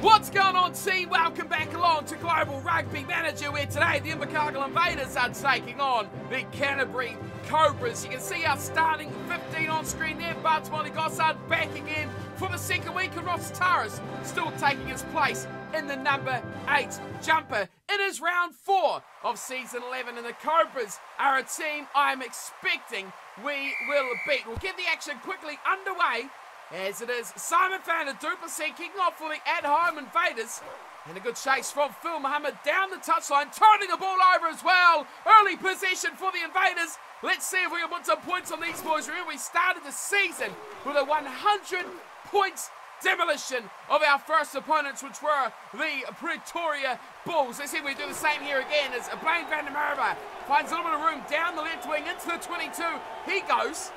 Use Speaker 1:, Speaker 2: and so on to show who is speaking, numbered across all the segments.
Speaker 1: What's going on, team? Welcome back along to Global Rugby Manager, where today the Invaders are taking on the Canterbury Cobras. You can see our starting 15 on screen there. Bartolomé Gossard back again for the second week, and Ross Taras still taking his place in the number 8 jumper. It is round 4 of season 11, and the Cobras are a team I'm expecting we will beat. We'll get the action quickly underway, as it is Simon van der Duplessis kicking off for the at-home Invaders. And a good chase from Phil Mohamed down the touchline, turning the ball over as well. Early possession for the Invaders. Let's see if we can put some points on these boys. Remember, we started the season with a 100 points demolition of our first opponents, which were the Pretoria Bulls. Let's see if we do the same here again as Blaine van der Merwe finds a little bit of room down the left wing into the 22. He goes.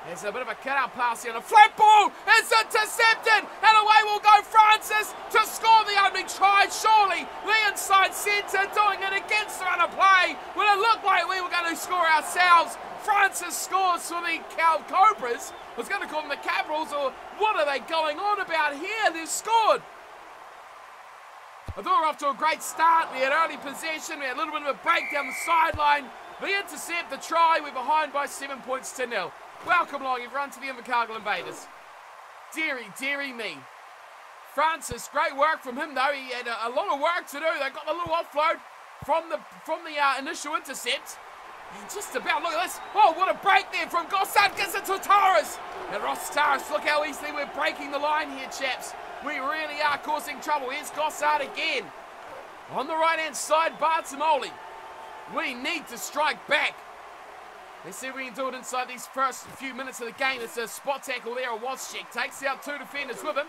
Speaker 1: There's a bit of a cutout pass here, and a flat ball is intercepted, and away will go Francis to score the opening try. Surely the inside centre doing it against the run of play when it looked like we were going to score ourselves. Francis scores for the Cobras. I was going to call them the Capitals, or what are they going on about here? They've scored. I thought we were off to a great start. We had early possession, we had a little bit of a break down the sideline. The intercept, the try, we're behind by 7 points to 0. Welcome along, everyone, to the Invaders. Deary me. Francis, great work from him, though. He had a lot of work to do. They got the little offload from the initial intercept. And just about, look at this. Oh, what a break there from Gossard. Gets it to Taras. And Ross Taras, look how easily we're breaking the line here, chaps. We really are causing trouble. Here's Gossard again. On the right-hand side, Bartolomé. We need to strike back. Let's see if we can do it inside these first few minutes of the game. It's a spot tackle there. Wozczyk takes out 2 defenders with him.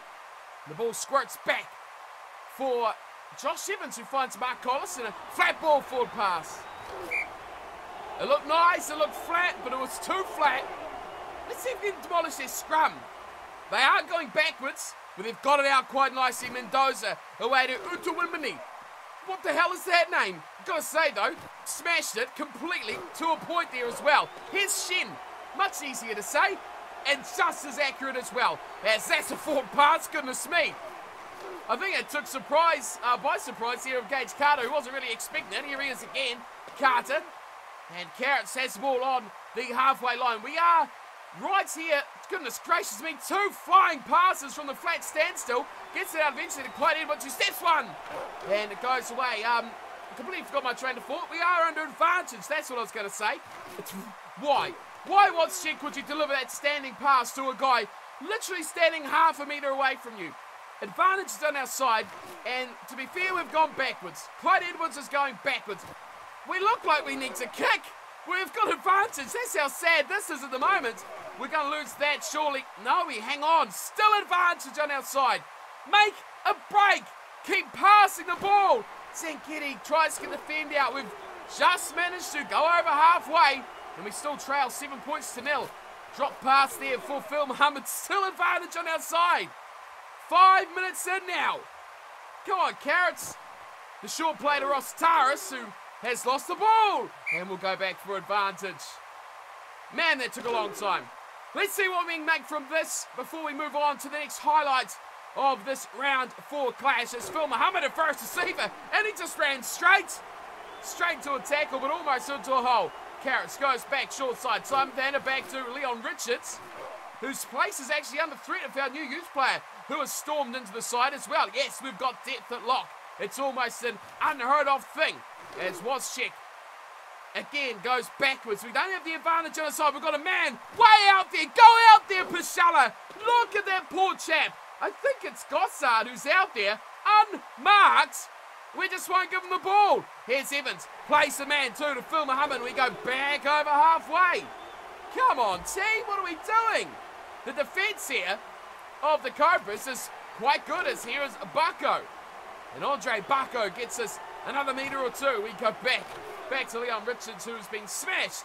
Speaker 1: The ball squirts back for Josh Evans, who finds Mark Collis in a flat ball forward pass. It looked nice, it looked flat, but it was too flat. Let's see if we can demolish their scrum. They are going backwards, but they've got it out quite nicely. Mendoza away to Utawimini. What the hell is that name? Gotta say though, smashed it completely to a point there as well. Here's Shin, much easier to say, and just as accurate as well. As that's a forward pass, goodness me. I think it took by surprise here of Gage Carter, who wasn't really expecting it. Here he is again, Carter. And Carrots has the ball on the halfway line. We are right here. Goodness gracious me, 2 flying passes from the flat standstill. Gets it out eventually to Clyde Edwards, who steps one. And it goes away. I completely forgot my train of thought. We are under advantage. That's what I was going to say. It's why? Why, Wozczyk, would you deliver that standing pass to a guy literally standing half a metre away from you? Advantage is on our side. And to be fair, we've gone backwards. Clyde Edwards is going backwards. We look like we need to kick. We've got advantage. That's how sad this is at the moment. We're going to lose that, surely. No, we hang on. Still advantage on our side. Make a break. Keep passing the ball. Zanketi tries to get the fend out. We've just managed to go over halfway, and we still trail 7 points to 0. Drop pass there for Phil Mohamed. Still advantage on our side. 5 minutes in now. Come on, Carrots. The short play to Ross Taras, who has lost the ball, and we'll go back for advantage. Man, that took a long time. Let's see what we can make from this before we move on to the next highlight of this round 4 clash. It's Phil Mohamed at first receiver, and he just ran straight to a tackle, but almost into a hole. Carrots goes back short side. Simon van der back to Leon Richards, whose place is actually under threat of our new youth player, who has stormed into the side as well. Yes, we've got depth at lock. It's almost an unheard of thing. As Wozczyk again goes backwards. We don't have the advantage on the side. We've got a man way out there. Go out there, Pachala. Look at that poor chap. I think it's Gossard who's out there, unmarked. We just won't give him the ball. Here's Evans. Plays the man too to Phil Mohamed. We go back over halfway. Come on, team. What are we doing? The defence here of the Cobras is quite good, as here is Bucko. And Andre Bucko gets us another metre or 2. We go back to Leon Richards, who's been smashed.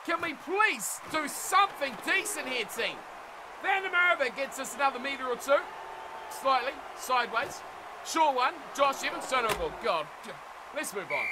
Speaker 1: Can we please do something decent here, team? Van der Merwe gets us another metre or 2. Slightly sideways. Short one. Josh Evans, turnover. God. Let's move on.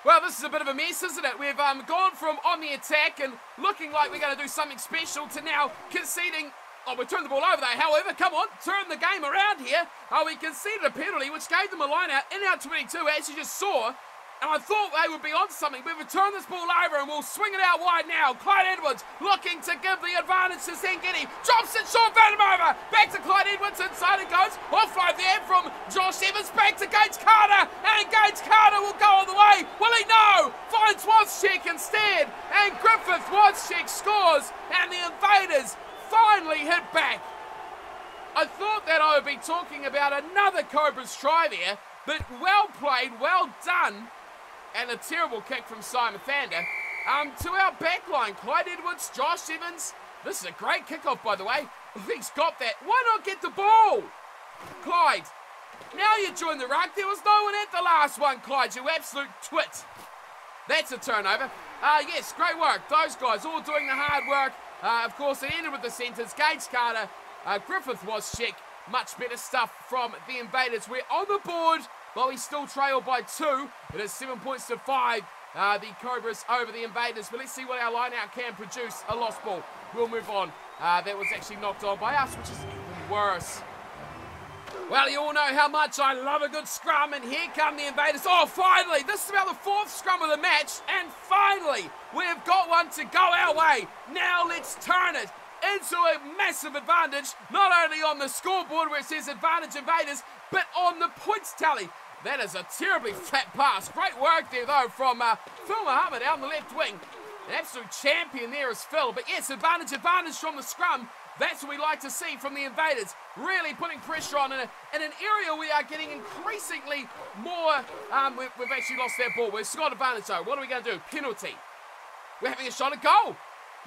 Speaker 1: Well, this is a bit of a mess, isn't it? We've gone from on the attack and looking like we're going to do something special to now conceding Oh, we turned the ball over there. However, come on, turn the game around here. We conceded a penalty, which gave them a line out in our 22, as you just saw. And I thought they would be on something. We've returned this ball over and we'll swing it out wide now. Clyde Edwards looking to give the advantage to Zengini. Drops it short, Van over. Back to Clyde Edwards, inside it goes. Offload there from Josh Evans. Back to Gates Carter. And Gates Carter will go all the way. Will he? No! Finds Wozczyk instead. And Griffith Wozczyk scores. And the Invaders finally hit back. I thought that I would be talking about another Cobras try there. But well played, well done. And a terrible kick from Simon Thander. To our back line, Clyde Edwards, Josh Evans. This is a great kickoff, by the way. He's got that. Why not get the ball? Clyde, now you join the ruck. There was no one at the last one, Clyde, you absolute twit. That's a turnover. Yes, great work. Those guys all doing the hard work. Of course, it ended with the centres. Gates Carter, Griffith Wozczyk. Much better stuff from the Invaders. We're on the board. But we still trail by 2. It is 7 points to 5. The Cobras over the Invaders. But let's see what our line-out can produce. A lost ball. We'll move on. That was actually knocked on by us, which is even worse. Well, you all know how much I love a good scrum. And here come the Invaders. Oh, finally. This is about the 4th scrum of the match. And finally, we've got one to go our way. Now let's turn it into a massive advantage. Not only on the scoreboard where it says advantage Invaders, but on the points tally. That is a terribly flat pass. Great work there, though, from Phil Mohamed out on the left wing. An absolute champion there is Phil. But yes, advantage from the scrum. That's what we like to see from the Invaders. Really putting pressure on in an area we are getting increasingly more. We've actually lost that ball. We've got advantage, though. What are we going to do? Penalty. We're having a shot at goal.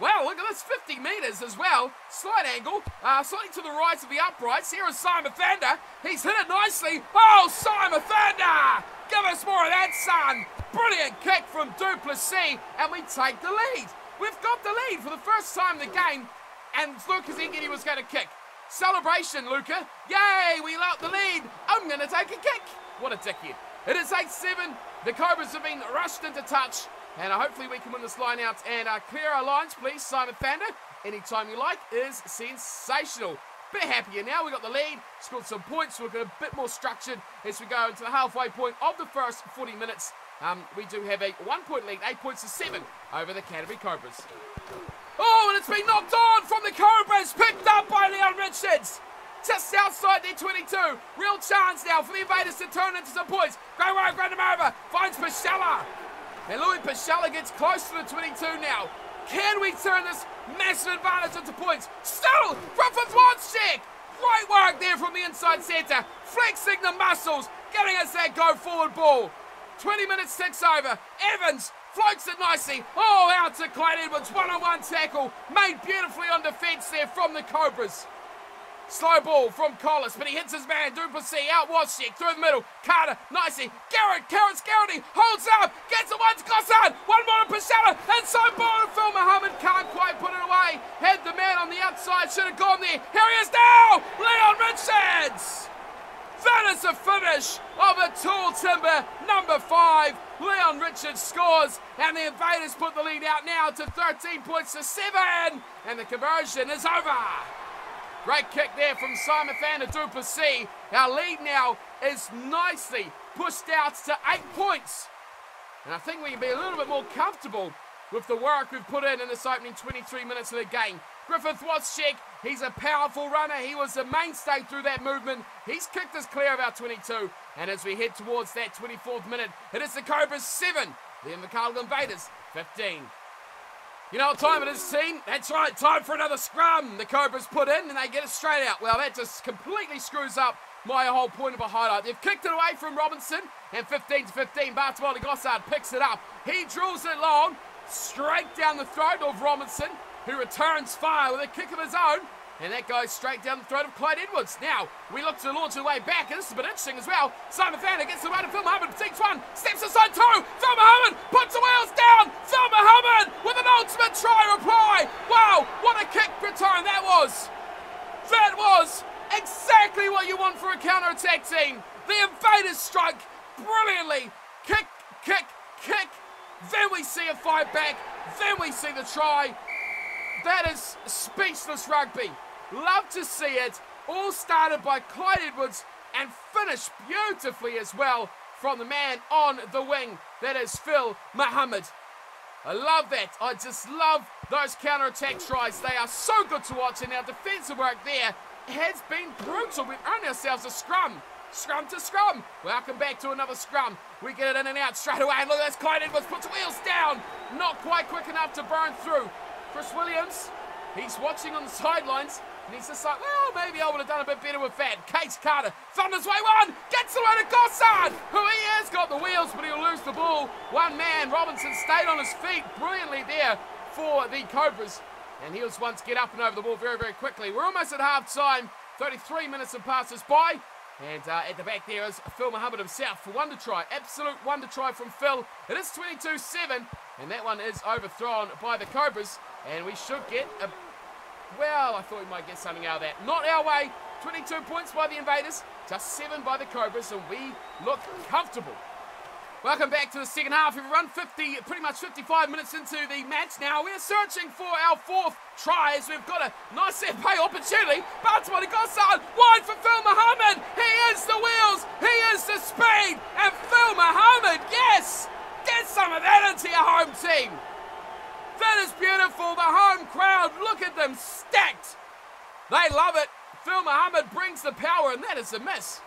Speaker 1: Wow, look at this, 50 metres as well. Slight angle, slightly to the right of the uprights. Here is Simon Thander. He's hit it nicely. Oh, Simon Thander! Give us more of that, son. Brilliant kick from Duplessis, and we take the lead. We've got the lead for the first time in the game, and Lucas Engedi was going to kick. Celebration, Luca. Yay, we out the lead. I'm going to take a kick. What a dickhead. It is 8-7. The Cobras have been rushed into touch. And hopefully we can win this line out and clear our lines, please. Simon Thander, anytime you like, is sensational. Bit happier now. We got the lead, scored some points. We're a bit more structured as we go into the halfway point of the first 40 minutes. We do have a 1-point lead, 8 points to 7 over the Canterbury Cobras. Oh, and it's been knocked on from the Cobras, picked up by Leon Richards. Just outside their 22. Real chance now for the Invaders to turn into some points. Great work, run him over. Finds Pashella. And Louis Pashella gets close to the 22 now. Can we turn this massive advantage into points? Still, Griffith Wozczyk. Great work there from the inside centre. Flexing the muscles, getting us that go-forward ball. 20 minutes ticks over. Evans floats it nicely. Oh, out to Clyde Edwards. One-on-one tackle. Made beautifully on defence there from the Cobras. Slow ball from Collis, but he hits his man. Duplessis out Wozczyk through the middle. Carter, nicely. Garrity holds up. Gets it once. Gossard. One more to Pashella. And so ball to Phil Mohamed. Can't quite put it away. Had the man on the outside. Should have gone there. Here he is now. Leon Richards. That is the finish of a tall timber. Number 5. Leon Richards scores. And the Invaders put the lead out now to 13 points to 7. And the conversion is over. Great kick there from Simon Thander Duplessis. Our lead now is nicely pushed out to 8 points. And I think we can be a little bit more comfortable with the work we've put in this opening 23 minutes of the game. Griffith Wozczyk, he's a powerful runner. He was the mainstay through that movement. He's kicked us clear of our 22. And as we head towards that 24th minute, it is the Cobras 7, the Invercargill Invaders 15. You know what time it is, team? That's right, time for another scrum. The Cobras put in and they get it straight out. Well, that just completely screws up my whole point of a highlight. They've kicked it away from Robinson, and 15-15, Bartolomé Gossard picks it up. He drills it long, straight down the throat of Robinson, who returns fire with a kick of his own. And that goes straight down the throat of Clyde Edwards. Now, we look to launch the way back, and this is a bit interesting as well. Simon Thander gets the way to Phil Mohamed, takes one, steps aside 2, Phil Mohamed puts the wheels down, Phil Mohamed with an ultimate try reply. Wow, what a kick return that was. That was exactly what you want for a counter-attack team. The Invaders strike brilliantly. Kick, kick, kick. Then we see a fight back. Then we see the try. That is speechless rugby. Love to see it. All started by Clyde Edwards and finished beautifully as well from the man on the wing. That is Phil MOHAMED. I love that. I just love those counter-attack tries. They are so good to watch, and our defensive work there has been brutal. We've earned ourselves a scrum. Scrum to scrum. Welcome back to another scrum. We get it in and out straight away. And look at this. Clyde Edwards puts wheels down. Not quite quick enough to burn through. Chris Williams, he's watching on the sidelines. And he's just like, well, maybe I would have done a bit better with that. Case Carter, thunders way one. Gets the way to Gossard, who he has got the wheels, but he'll lose the ball. One man, Robinson, stayed on his feet brilliantly there for the Cobras. And he'll once get up and over the ball very, very quickly. We're almost at half-time. 33 minutes have passed us by. And at the back there is Phil MOHAMED himself for wonder try. Absolute wonder try from Phil. It is 22-7. And that one is overthrown by the Cobras. And we should get a... Well, I thought we might get something out of that. Not our way. 22 points by the Invaders. Just 7 by the Cobras. And we look comfortable. Welcome back to the second half. We've run pretty much 55 minutes into the match now. We're searching for our 4th try as we've got a nice set play opportunity. Bartmani Gossard, wide for Phil MOHAMED. He is the wheels. He is the speed. And Phil MOHAMED, yes, get some of that into your home team. That is beautiful. The home crowd, look at them stacked. They love it. Phil MOHAMED brings the power, and that is a miss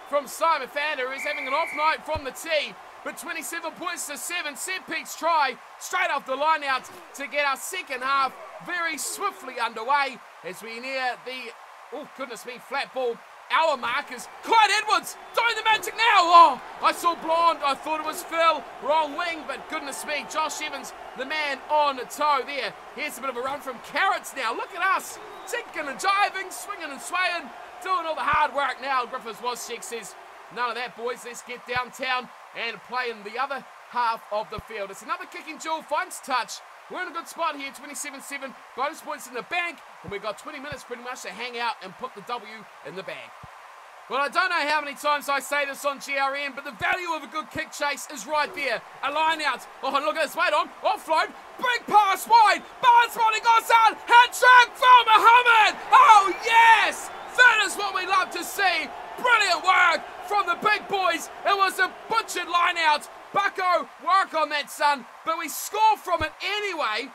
Speaker 1: from Simon Fander, who's having an off night from the tee. But 27 points to 7, set piece try, straight off the line out to get our second half very swiftly underway as we near the, oh goodness me, flat ball hour markers. Clyde Edwards doing the magic now. Oh, I saw blonde. I thought it was Phil. Wrong wing, but goodness me, Josh Evans, the man on the toe there. Here's a bit of a run from Carrots now. Look at us, ticking and jiving, swinging and swaying, doing all the hard work now. Griffiths Wozciak says, none of that, boys. Let's get downtown and play in the other half of the field. It's another kicking duel, finds touch. We're in a good spot here, 27-7, bonus points in the bank, and we've got 20 minutes pretty much to hang out and put the W in the bag. Well, I don't know how many times I say this on GRN, but the value of a good kick chase is right there. A line out. Oh, look at this. Wait on. Offload. Big pass wide. Bartmani Gossard. Hat-trick from MOHAMED. Oh, yes. That is what we love to see. Brilliant work from the big boys. It was a butchered line out. Bucko, work on that, son. But we score from it anyway.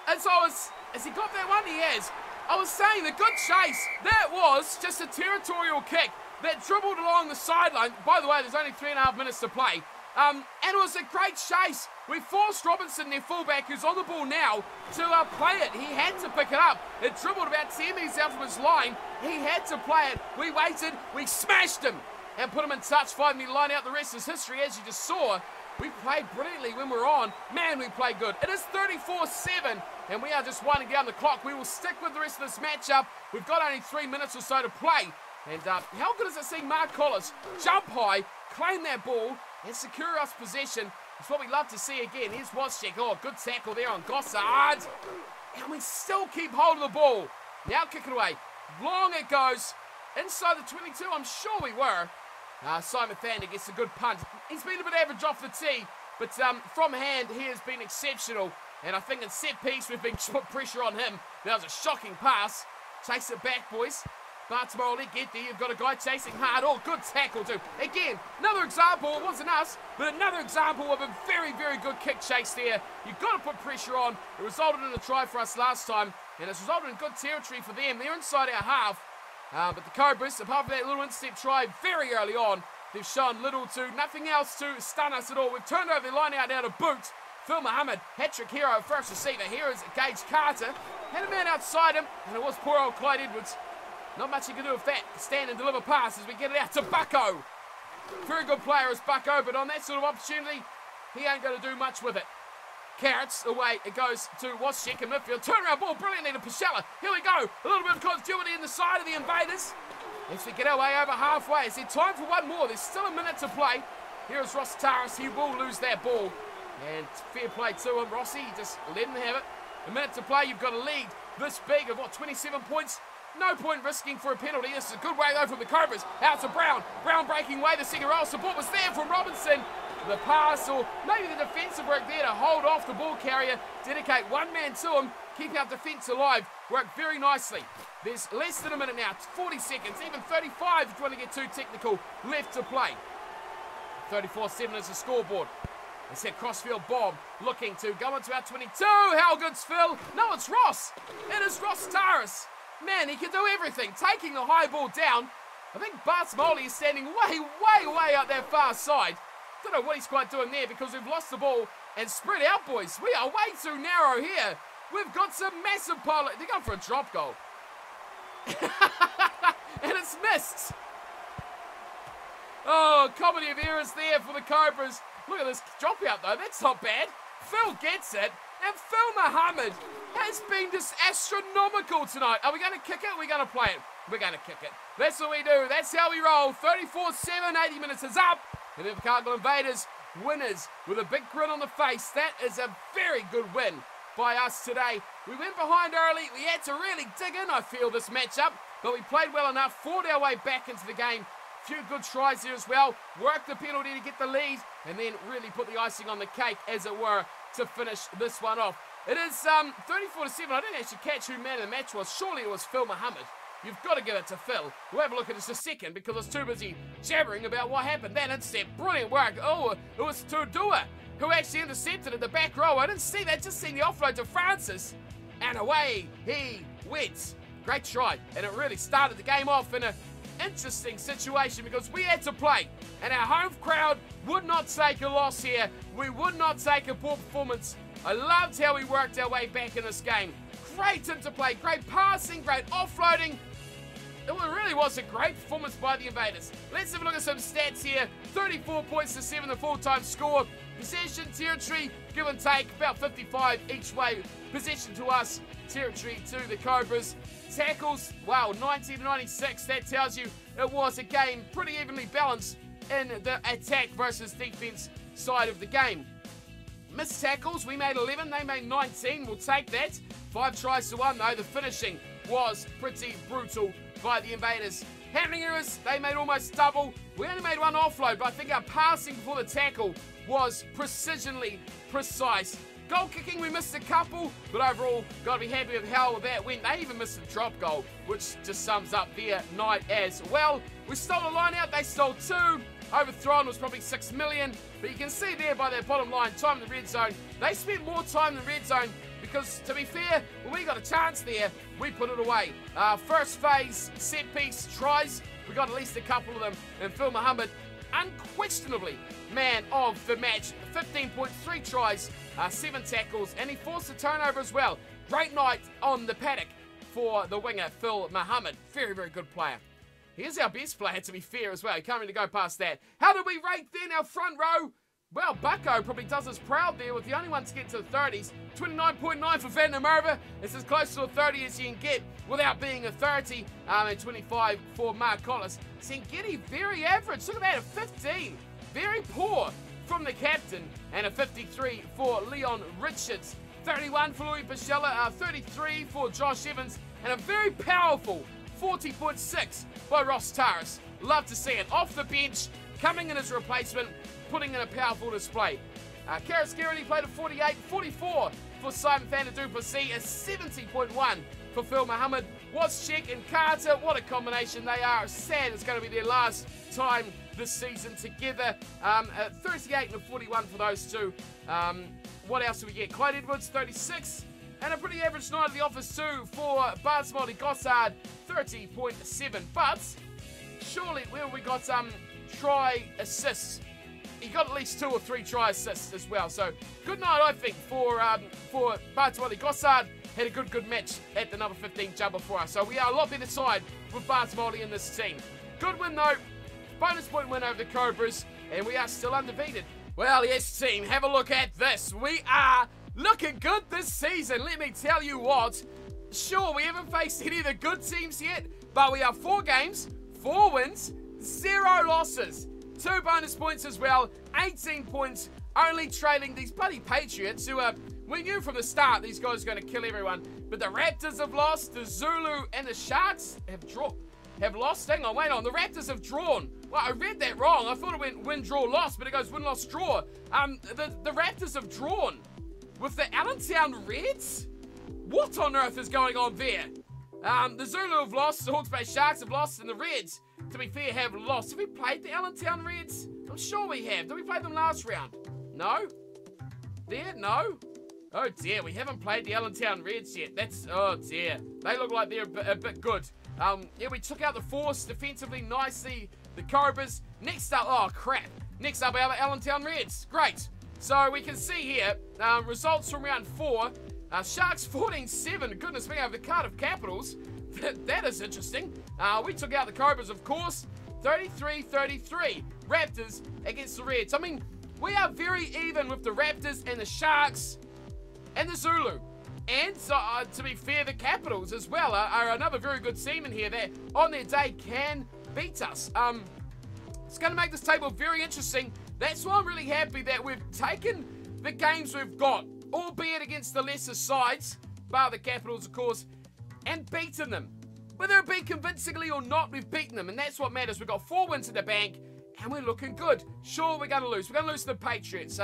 Speaker 1: And so has he got that one? He has. I was saying the good chase. That was just a territorial kick that dribbled along the sideline. By the way, there's only 3.5 minutes to play. And it was a great chase. We forced Robinson, their fullback, who's on the ball now, to play it. He had to pick it up. It dribbled about 10 metres out from his line. He had to play it. We waited. We smashed him and put him in touch. 5-metre line out. The rest is history, as you just saw. We played brilliantly when we were on. Man, we played good. It is 34-7, and we are just winding down the clock. We will stick with the rest of this matchup. We've got only 3 minutes or so to play. And how good is it seeing Mark Collis jump high, claim that ball, and secure us possession? It's what we love to see again. Here's Wozciak. Oh, good tackle there on Gossard. And we still keep hold of the ball. Now kick it away. Long it goes. Inside the 22, I'm sure we were. Simon Fander gets a good punt. He's been a bit average off the tee, but from hand, he has been exceptional. And I think in set piece, we've been put pressure on him. That was a shocking pass. Chase it back, boys. Bartmani, get there. You've got a guy chasing hard. Oh, good tackle, too. Again, another example. It wasn't us, but another example of a very, very good kick chase there. You've got to put pressure on. It resulted in a try for us last time, and it's resulted in good territory for them. They're inside our half. But the Cobras, apart from that little instep try very early on, they've shown little to nothing else to stun us at all. We've turned over the line out now to boot. Phil MOHAMED, hat-trick hero, first receiver. Here is Gage Carter. Had a man outside him, and it was poor old Clyde Edwards. Not much he can do with that. Stand and deliver pass as we get it out to Bucko. Very good player is Bucko, but on that sort of opportunity, he ain't going to do much with it. Carrots away, it goes to Wozciak in midfield. Turnaround ball brilliantly to Pashella. Here we go. A little bit of continuity in the side of the Invaders. As we get our way over halfway. Is there time for one more? There's still a minute to play. Here is Ross Taras. He will lose that ball. And fair play to him. Rossi, just let him have it. A minute to play. You've got a lead this big of, what, 27 points? No point risking for a penalty. This is a good way, though, from the Cobras. Out to Brown. Brown breaking away. The second roll support was there from Robinson. the pass, or maybe the defensive work there to hold off the ball carrier, dedicate one man to him, keep our defense alive, worked very nicely. There's less than a minute now, it's 40 seconds, even 35 if you want to get too technical, left to play. 34-7 is the scoreboard. It's that crossfield bomb looking to go into our 22. How good's Phil? No, it's Ross. It is Ross Taris. Man, he can do everything. Taking the high ball down. I think Bartmoli is standing way out that far side. Don't know what he's quite doing there because we've lost the ball and spread out, boys. We are way too narrow here. We've got some massive pile. They're going for a drop goal. And it's missed. Oh, comedy of errors there for the Cobras. Look at this dropout though, that's not bad. Phil gets it, and Phil MOHAMED has been just astronomical tonight. Are we going to kick it? We're going to play it. We're going to kick it. That's what we do. That's how we roll. 34-7, 80 minutes is up. And the Invercargill Invaders, winners with a big grin on the face. That is a very good win by us today. We went behind early. We had to really dig in, I feel, this matchup. But we played well enough, fought our way back into the game. Few good tries there as well. Worked the penalty to get the lead, and then really put the icing on the cake, as it were, to finish this one off. It is 34-7. I didn't actually catch who man of the match was. Surely it was Phil MOHAMED. You've got to give it to Phil. We'll have a look at this in a second because I was too busy jabbering about what happened. That intercept, brilliant work. Oh, it was Tudua who actually intercepted at the back row. I didn't see that, just seen the offload to Francis. And away he went. Great try. And it really started the game off in a interesting situation because we had to play and our home crowd would not take a loss here. We would not take a poor performance. I loved how we worked our way back in this game. Great interplay, great passing, great offloading. It really was a great performance by the Invaders. Let's have a look at some stats here. 34 points to 7, the full-time score. Possession, territory, give and take, about 55 each way. Possession to us, territory to the Cobras. Tackles, wow, 90 to 96. That tells you it was a game pretty evenly balanced in the attack versus defense side of the game. Missed tackles, we made 11, they made 19. We'll take that. 5 tries to 1 though. The finishing was pretty brutal by the Invaders. Handling errors, they made almost double. We only made 1 offload, but I think our passing before the tackle was precisionally precise. Goal kicking, we missed a couple, but overall, got to be happy with how that went. They even missed a drop goal, which just sums up their night as well. We stole a line out, they stole 2. Overthrown was probably 6 million, but you can see there by their bottom line, time in the red zone. They spent more time in the red zone because, to be fair, when we got a chance there, we put it away. First phase, set piece, tries, we got at least a couple of them, and Phil MOHAMED, unquestionably man of the match. 15.3 tries, 7 tackles, and he forced a turnover as well. Great night on the paddock for the winger, Phil MOHAMED. Very, very good player. He is our best player, to be fair, as well. He can't really go past that. How did we rate then our front row? Well, Bucko probably does us proud there with the only one to get to the 30s. 29.9 for Van der Merwe. It's as close to a 30 as you can get without being a 30. And 25 for Mark Collis. Sengeti, very average. Look at that, a 15. Very poor from the captain. And a 53 for Leon Richards. 31 for Louis Pichella. 33 for Josh Evans. And a very powerful 40.6 by Ross Taris. Love to see it. Off the bench, coming in as a replacement, putting in a powerful display. Karis Garrity played a 48, 44 for Simon van der Duplessis, a 70.1 for Phil MOHAMED. Watschek and Carter, what a combination they are. Sad it's going to be their last time this season together. 38 and a 41 for those two. What else do we get? Clyde Edwards, 36. And a pretty average night at the office too for Bartmoli Gossard, 30.7. But surely where we got try assists, he got at least 2 or 3 try assists as well. So good night, I think, for Bartmoli Gossard. Had a good match at the number 15 jumper for us. So we are a lot better side with Bartmoli in this team. Good win though. Bonus point win over the Cobras, and we are still undefeated. Well, yes, team, have a look at this. We are looking good this season, let me tell you what. Sure, we haven't faced any of the good teams yet, but we are 4 games, 4 wins, 0 losses. 2 bonus points as well, 18 points, only trailing these bloody Patriots who we knew from the start these guys are going to kill everyone. But the Raptors have lost, the Zulu and the Sharks have lost. Hang on, wait on, the Raptors have drawn. Well, I read that wrong. I thought it went win, draw, loss, but it goes win, loss, draw. The Raptors have drawn with the Allentown Reds? What on earth is going on there? The Zulu have lost, the Hawke's Bay Sharks have lost, and the Reds, to be fair, have lost. Have we played the Allentown Reds? I'm sure we have. Did we play them last round? No? There? No? Oh dear, we haven't played the Allentown Reds yet. That's, oh dear. They look like they're a bit good. Yeah, we took out the Force defensively nicely. The Cobras. Next up, oh crap. Next up, our Allentown Reds. Great. So we can see here, results from round 4. Sharks 14-7. Goodness me, over the Cardiff Capitals. That is interesting. We took out the Cobras, of course. 33-33. Raptors against the Reds. I mean, we are very even with the Raptors and the Sharks and the Zulu. And so, to be fair, the Capitals as well are another very good team in here that on their day can beat us. It's going to make this table very interesting. That's why I'm really happy that we've taken the games we've got, albeit against the lesser sides, bar the Capitals, of course, and beaten them. Whether it be convincingly or not, we've beaten them, and that's what matters. We've got 4 wins in the bank, and we're looking good. Sure, we're going to lose. We're going to lose to the Patriots.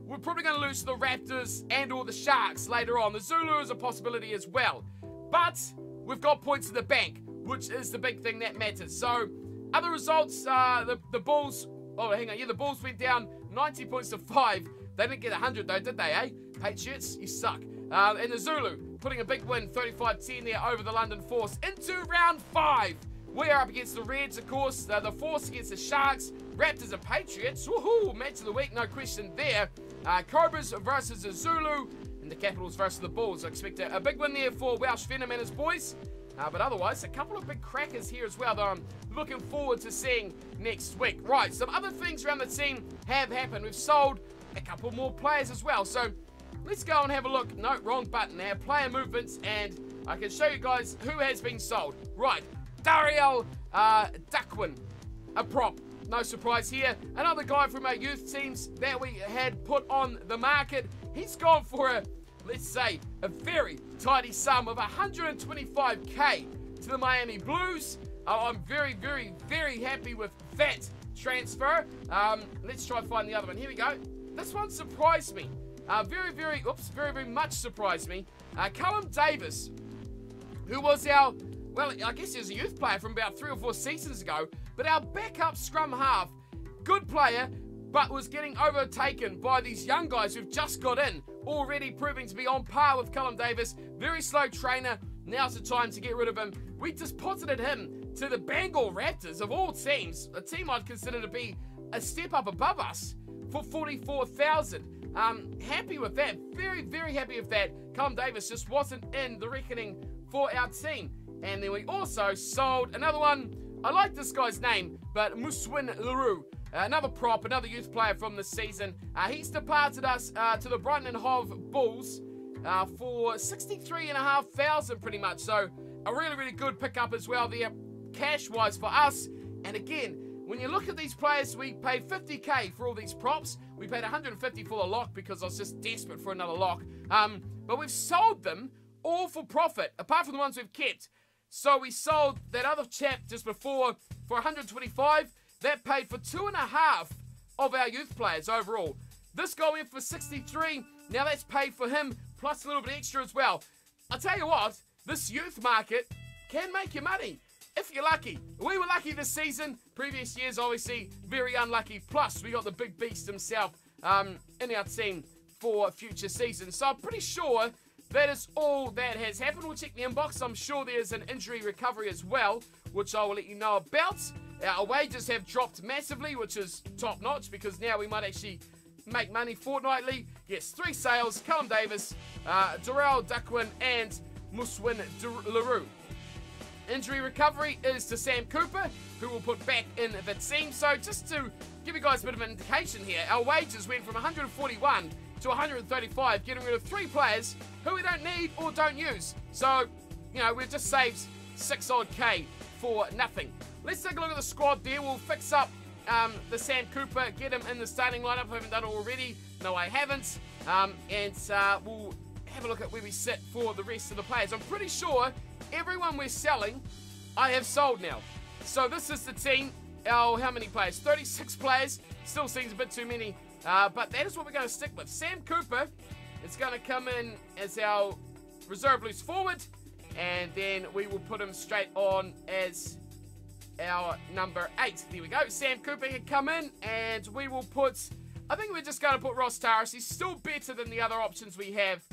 Speaker 1: We're probably going to lose to the Raptors and or the Sharks later on. The Zulu is a possibility as well. But we've got points in the bank, which is the big thing that matters. So, other results, the Bulls, oh, hang on. Yeah, the Bulls went down 90 points to 5. They didn't get 100 though, did they, eh? Patriots, you suck. And the Zulu putting a big win, 35-10 there over the London Force. Into round 5. We are up against the Reds, of course. The Force against the Sharks. Raptors and Patriots. Woohoo! Match of the week, no question there. Cobras versus the Zulu. And the Capitals versus the Bulls. I expect a big win there for Welsh Venom and his boys. But otherwise, a couple of big crackers here as well that I'm looking forward to seeing next week. Right, some other things around the team have happened. We've sold a couple more players as well. So let's go and have a look. No, wrong button there. Player movements, and I can show you guys who has been sold. Right, Dariel Duckwin, a prop. No surprise here. Another guy from our youth teams that we had put on the market. He's gone for a, let's say, a very tidy sum of 125k to the Miami Blues. I'm very, very, very happy with that transfer. Let's try and find the other one. Here we go. This one surprised me. Very, very much surprised me. Callum Davis, who was our, well, I guess he was a youth player from about 3 or 4 seasons ago, but our backup scrum half, good player, but was getting overtaken by these young guys who've just got in, already proving to be on par with Callum Davis. Very slow trainer. Now's the time to get rid of him. We deposited him to the Bengal Raptors, of all teams, a team I'd consider to be a step up above us, for 44,000. Happy with that. Very, very happy with that. Callum Davis just wasn't in the reckoning for our team. And then we also sold another one. I like this guy's name, but Muswin Leroux. Another prop, another youth player from this season. He's departed us to the Brighton and Hove Bulls for 63,500 pretty much. So a really, really good pickup as well there, cash-wise for us. And again, when you look at these players, we paid 50k for all these props. We paid 150 for the lock because I was just desperate for another lock. But we've sold them all for profit, apart from the ones we've kept. So we sold that other chap just before for 125. That paid for 2.5 of our youth players overall. This guy went for 63. Now that's paid for him, plus a little bit extra as well. I'll tell you what, this youth market can make you money if you're lucky. We were lucky this season. Previous years, obviously, very unlucky. Plus, we got the big beast himself in our team for future seasons. So I'm pretty sure that is all that has happened. We'll check the inbox. I'm sure there's an injury recovery as well, which I will let you know about. Our wages have dropped massively, which is top notch because now we might actually make money fortnightly. Yes, 3 sales, Callum Davis, Darrell Duckwin, and Muswin Leroux. Injury recovery is to Sam Cooper, who will put back in the team. So just to give you guys a bit of an indication here, our wages went from 141 to 135, getting rid of 3 players who we don't need or don't use. So, you know, we've just saved 6 odd K for nothing. Let's take a look at the squad there. We'll fix up the Sam Cooper, get him in the starting lineup. I haven't done it already. No, I haven't. And we'll have a look at where we sit for the rest of the players. I'm pretty sure everyone we're selling, I have sold now. So this is the team. how many players? 36 players. Still seems a bit too many. But that is what we're going to stick with. Sam Cooper is going to come in as our reserve loose forward. And then we will put him straight on as our number 8. There we go. Sam Cooper can come in, and we will put... I think we're just going to put Ross Taris. He's still better than the other options we have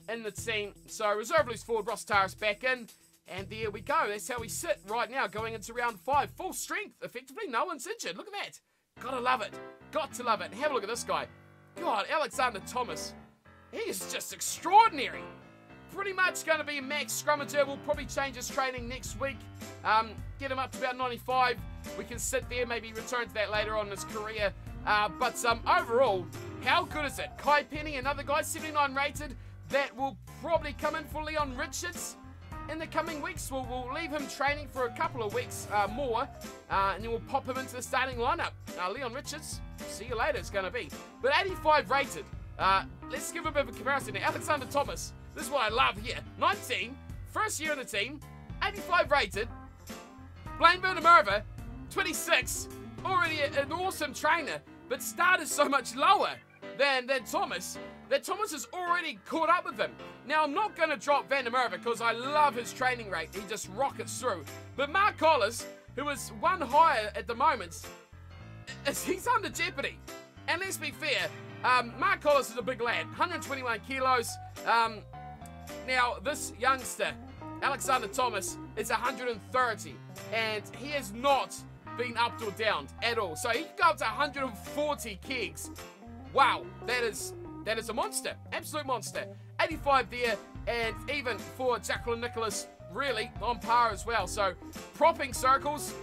Speaker 1: in the team. So reserve loose forward, Ross Taris back in. And there we go. That's how we sit right now going into round 5. Full strength, effectively. No one's injured. Look at that. Gotta love it. Got to love it. Have a look at this guy. God, Alexander Thomas. He is just extraordinary. Pretty much going to be a max scrummager. We'll probably change his training next week. Get him up to about 95. We can sit there, maybe return to that later on in his career. But overall, how good is it? Kai Penny, another guy, 79 rated. That will probably come in for Leon Richards in the coming weeks. We'll leave him training for a couple of weeks more, and then we'll pop him into the starting lineup. Leon Richards, see you later, it's going to be. But 85 rated. Let's give a bit of a comparison now. Alexander Thomas, this is what I love here. 19, first year in the team, 85 rated. Blaine Bernamurva, 26, already an awesome trainer, but started so much lower than Thomas, that Thomas has already caught up with him. Now, I'm not going to drop Van der Merwe because I love his training rate. He just rockets through. But Mark Collis, who is one higher at the moment, he's under jeopardy. And let's be fair, Mark Collis is a big lad, 121 kilos. Now, this youngster, Alexander Thomas, is 130, and he has not been upped or downed at all. So he can go up to 140 kegs. Wow, that is a monster, absolute monster. 85 there, and even for Jacqueline Nicholas, really on par as well. So propping circles,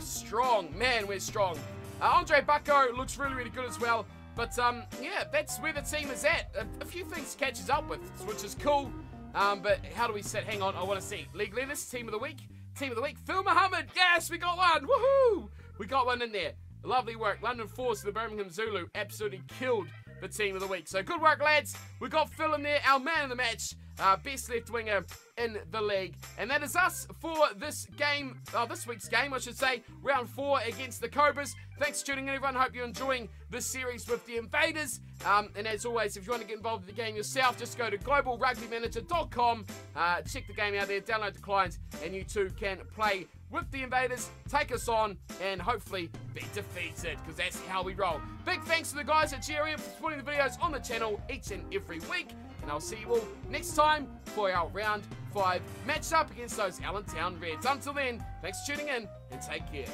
Speaker 1: strong, man, we're strong. Andre Bucko looks really, really good as well. But yeah, that's where the team is at. A few things catches up with, which is cool. But how do we sit? Hang on, I want to see. League leaders, team of the week. Team of the week, Phil Mohammed. Yes, we got one. Woohoo! We got one in there. Lovely work. London Force, the Birmingham Zulu, absolutely killed the team of the week. So good work, lads. We got Phil in there, our man of the match, best left winger in the league. And that is us for this game, this week's game, I should say, round 4 against the Cobras. Thanks for tuning in, everyone. Hope you're enjoying this series with the Invaders. And as always, if you want to get involved with the game yourself, just go to globalrugbymanager.com, check the game out there, download the client, and you too can play with the Invaders, take us on, and hopefully be defeated, because that's how we roll. Big thanks to the guys at GRM for supporting the videos on the channel each and every week, and I'll see you all next time for our round 5 matchup against those Allentown Reds. Until then, thanks for tuning in, and take care.